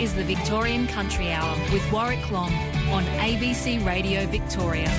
is the Victorian Country Hour with Warwick Long on ABC Radio Victoria.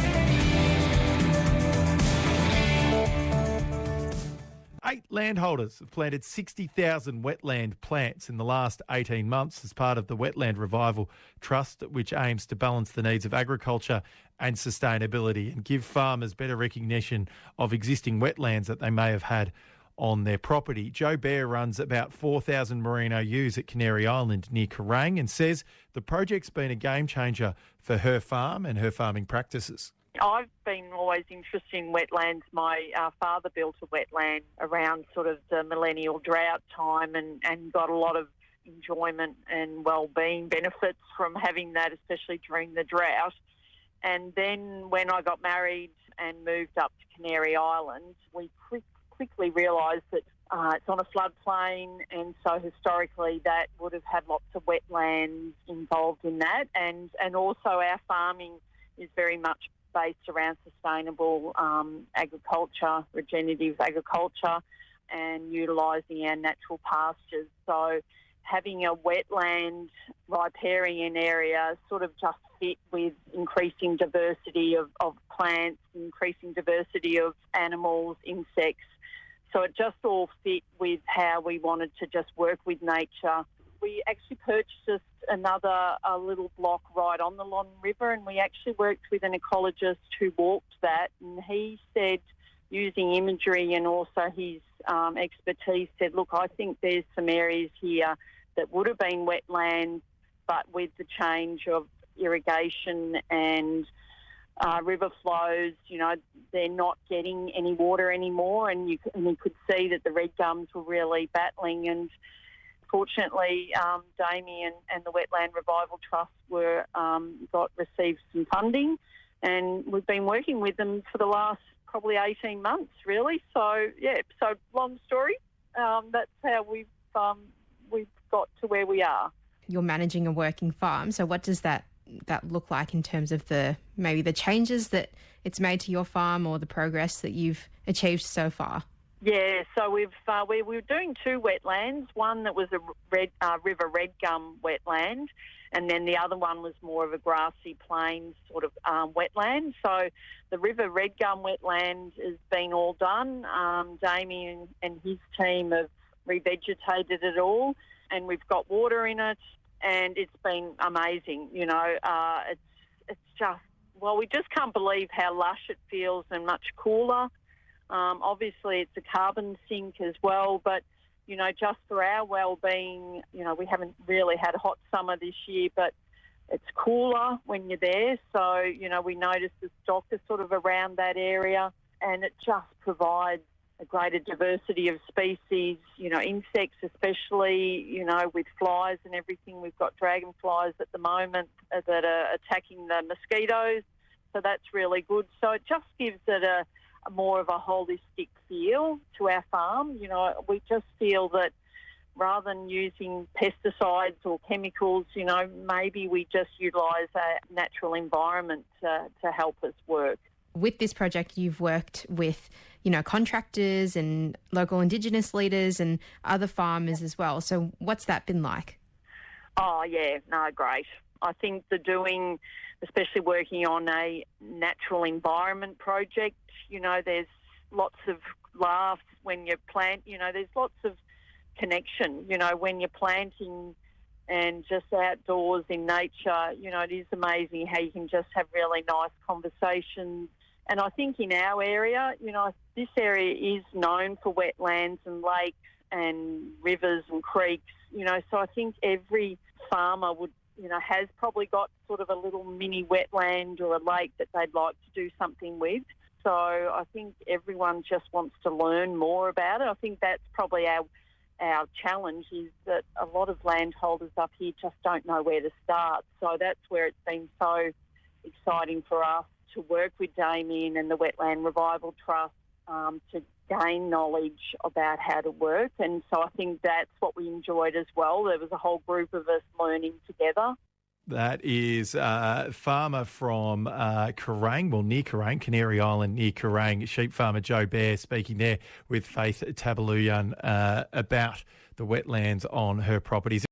8 landholders have planted 60,000 wetland plants in the last 18 months as part of the Wetland Revival Trust, which aims to balance the needs of agriculture and sustainability and give farmers better recognition of existing wetlands that they may have had on their property. Joe Bear runs about 4,000 merino ewes at Canary Island near Kerrang and says the project's been a game changer for her farm and her farming practices. I've been always interested in wetlands. My father built a wetland around sort of the millennial drought time and got a lot of enjoyment and well-being benefits from having that, especially during the drought. And then when I got married and moved up to Canary Island, we quickly realised that it's on a floodplain, and so historically that would have had lots of wetlands involved in that. And also our farming is very much based around sustainable agriculture, regenerative agriculture, and utilising our natural pastures. So having a wetland riparian area sort of just fit with increasing diversity of plants, increasing diversity of animals, insects. So it just all fit with how we wanted to just work with nature. We actually purchased a little block right on the Long River, and we actually worked with an ecologist who walked that, and he said, using imagery and also his expertise, said, look, I think there's some areas here that would have been wetland, but with the change of irrigation and river flows, they're not getting any water anymore, and you could see that the red gums were really battling. And fortunately, Damien and the Wetland Revival Trust received some funding, and we've been working with them for the last probably 18 months, really. So long story. That's how we've got to where we are. You're managing a working farm, so what does that look like in terms of maybe the changes that it's made to your farm or the progress that you've achieved so far? Yeah, so we were doing 2 wetlands, one that was a river Red Gum Wetland, and then the other one was more of a grassy plain sort of wetland. So the river Red Gum Wetland has been all done. Damien and his team have revegetated it all, and we've got water in it, and it's been amazing. It's just, we just can't believe how lush it feels and much cooler. Obviously, it's a carbon sink as well, but, just for our well-being, we haven't really had a hot summer this year, but it's cooler when you're there. So, we notice the stock is sort of around that area, and it just provides a greater diversity of species, insects especially, with flies and everything. We've got dragonflies at the moment that are attacking the mosquitoes, so that's really good. So it just gives it a more of a holistic feel to our farm. We just feel that rather than using pesticides or chemicals, maybe we just utilise a natural environment to help us work. With this project, you've worked with, contractors and local Indigenous leaders and other farmers as well. So what's that been like? Oh, yeah, no, great. I think especially working on a natural environment project, there's lots of laughs when you plant, there's lots of connection, when you're planting and just outdoors in nature, it is amazing how you can just have really nice conversations. And I think in our area, this area is known for wetlands and lakes and rivers and creeks, so I think every farmer would, has probably got sort of a little mini wetland or a lake that they'd like to do something with. So I think everyone just wants to learn more about it. I think that's probably our challenge, is that a lot of landholders up here just don't know where to start. So that's where it's been so exciting for us to work with Damien and the Wetland Revival Trust to gain knowledge about how to work. And so I think that's what we enjoyed as well. There was a whole group of us learning together. That is a farmer from Kerrang, near Kerrang, Canary Island near Kerrang, sheep farmer Joe Bear, speaking there with Faith Tabalujan about the wetlands on her properties.